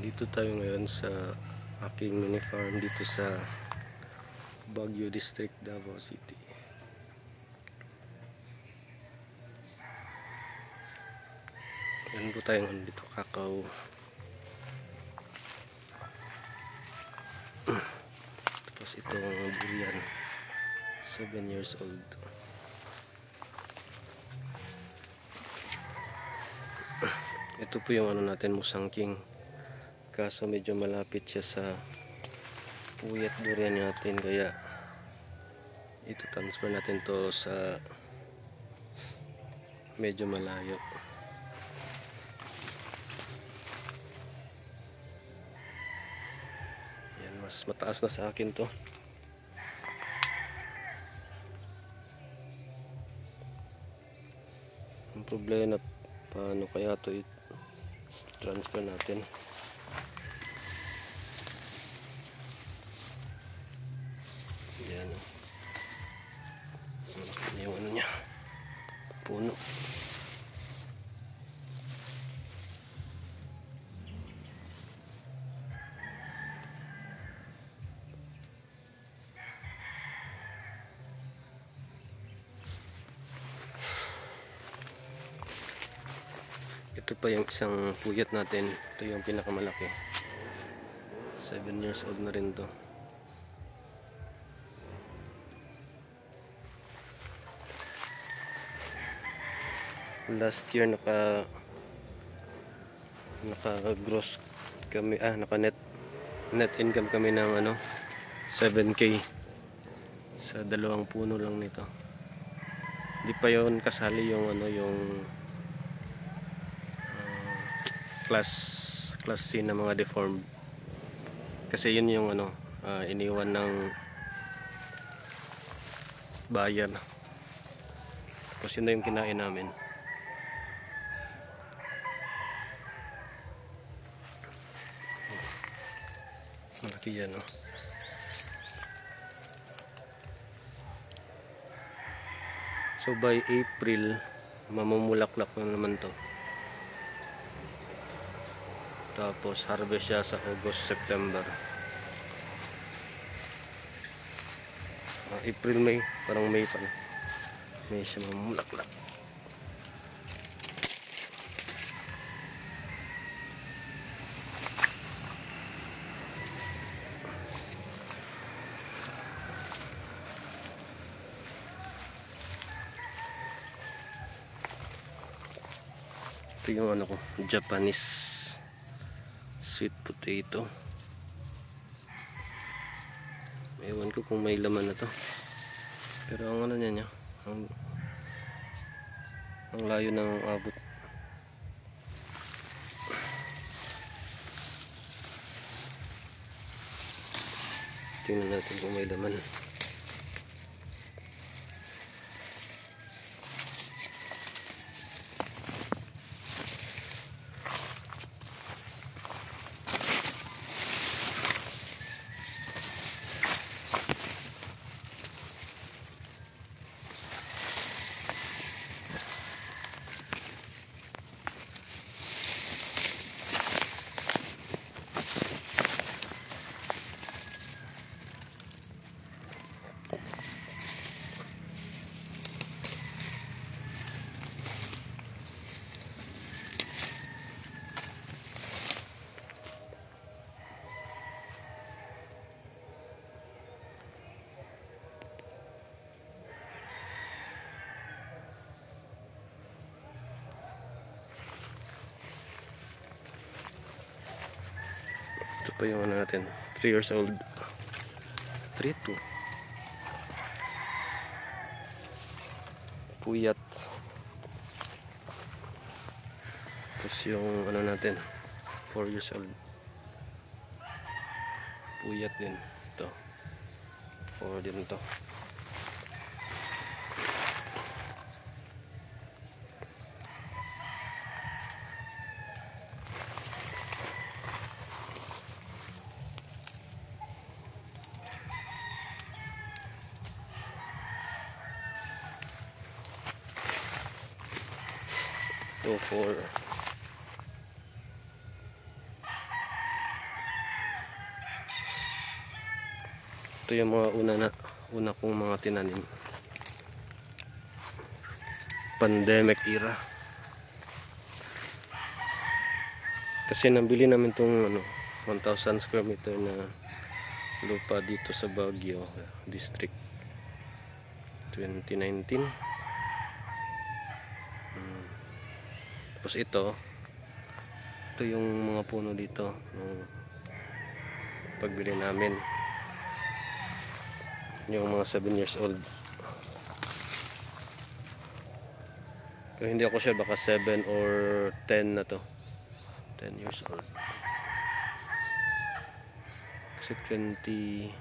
Dito tayo ngayon sa aking mini farm dito sa Baguio District, Davao City. Yan po tayo ngayon dito, kakao. Tapos itong durian, 7 years old. Ito po yung ano natin, Musang King. Kaso medyo malapit siya sa puyat durian natin, kaya ito transfer natin to sa medyo malayo. Yan, mas mataas na sa akin to. Ang problema, paano kaya to transfer natin? Yan, yung ano niya, puno. Ito pa yung isang puyat natin. Ito yung pinakamalaki, 7 years old na rin to. Last year naka gross kami, naka net income kami ng 7K sa dalawang puno lang nito. Di pa yon kasali yung yung class C na mga deformed, kasi yun yung iniwan ng bayan. Tapos yun na yung kinain namin. Malaki yan, So by April mamumulaklak na naman to. Tapos harvest siya sa August, September. April, May, parang May pa na. May siya mamumulaklak. Ito yung ko, Japanese sweet potato. Ewan ko kung may laman na to, pero ang niya, ang layo ng abot. Tingnan natin kung may laman. Ito pa yung natin, 3 years old. 3-2. Puyat. Tapos yung natin, 4 years old. Puyat din. Ito. 4 din to. Ito 4. Ito yung mga una kong mga tinanim. Pandemic era. Kasi nabili namin tong 1,000 square meter na lupa dito sa Baguio District 2019. Tapos ito yung mga puno dito nung pagbili namin, yung mga 7 years old. Pero hindi ako sure, baka 7 or 10 na to, 10 years old. Kasi 2019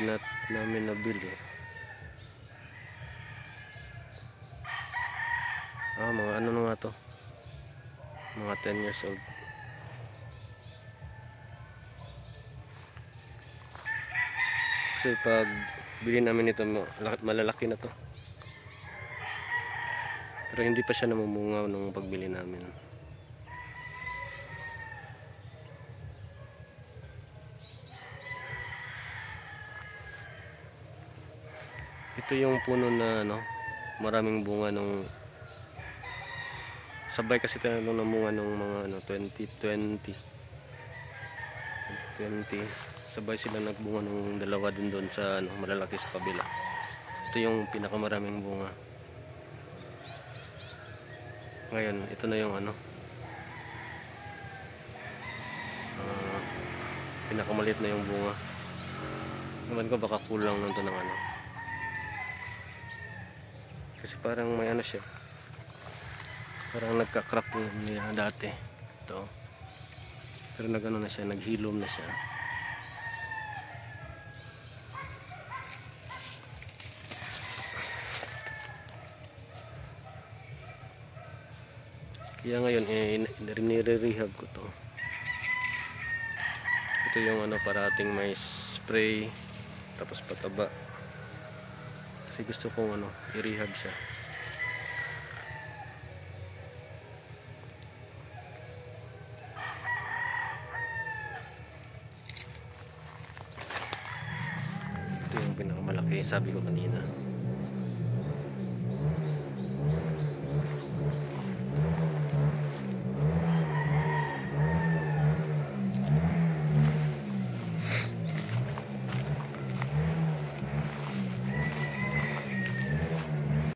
na namin nabili. Mga ano na nga to, mga 10 years old. Kasi pag bili namin ito, malalaki na to. Pero hindi pa siya namumunga nung pagbili namin. Ito yung puno na maraming bunga nung sabay kasi tayo nung namunga nung mga 2020. Sabay sila nagbunga nung dalawa din doon sa malalaki sa kabila. Ito yung pinakamaraming bunga. Ngayon, ito na yung pinakamaliit na yung bunga. Naman ko baka kulang nito ng kasi parang may siya. Parang nagka-crack niya dati. Ito. Pero na siya, naghilom na siya. Kaya ngayon nire-rehab ko to. Ito yung parating may spray tapos pataba. Kasi gusto kong i-rehab siya. Ito yung pinakamalaki, sabi ko kanina.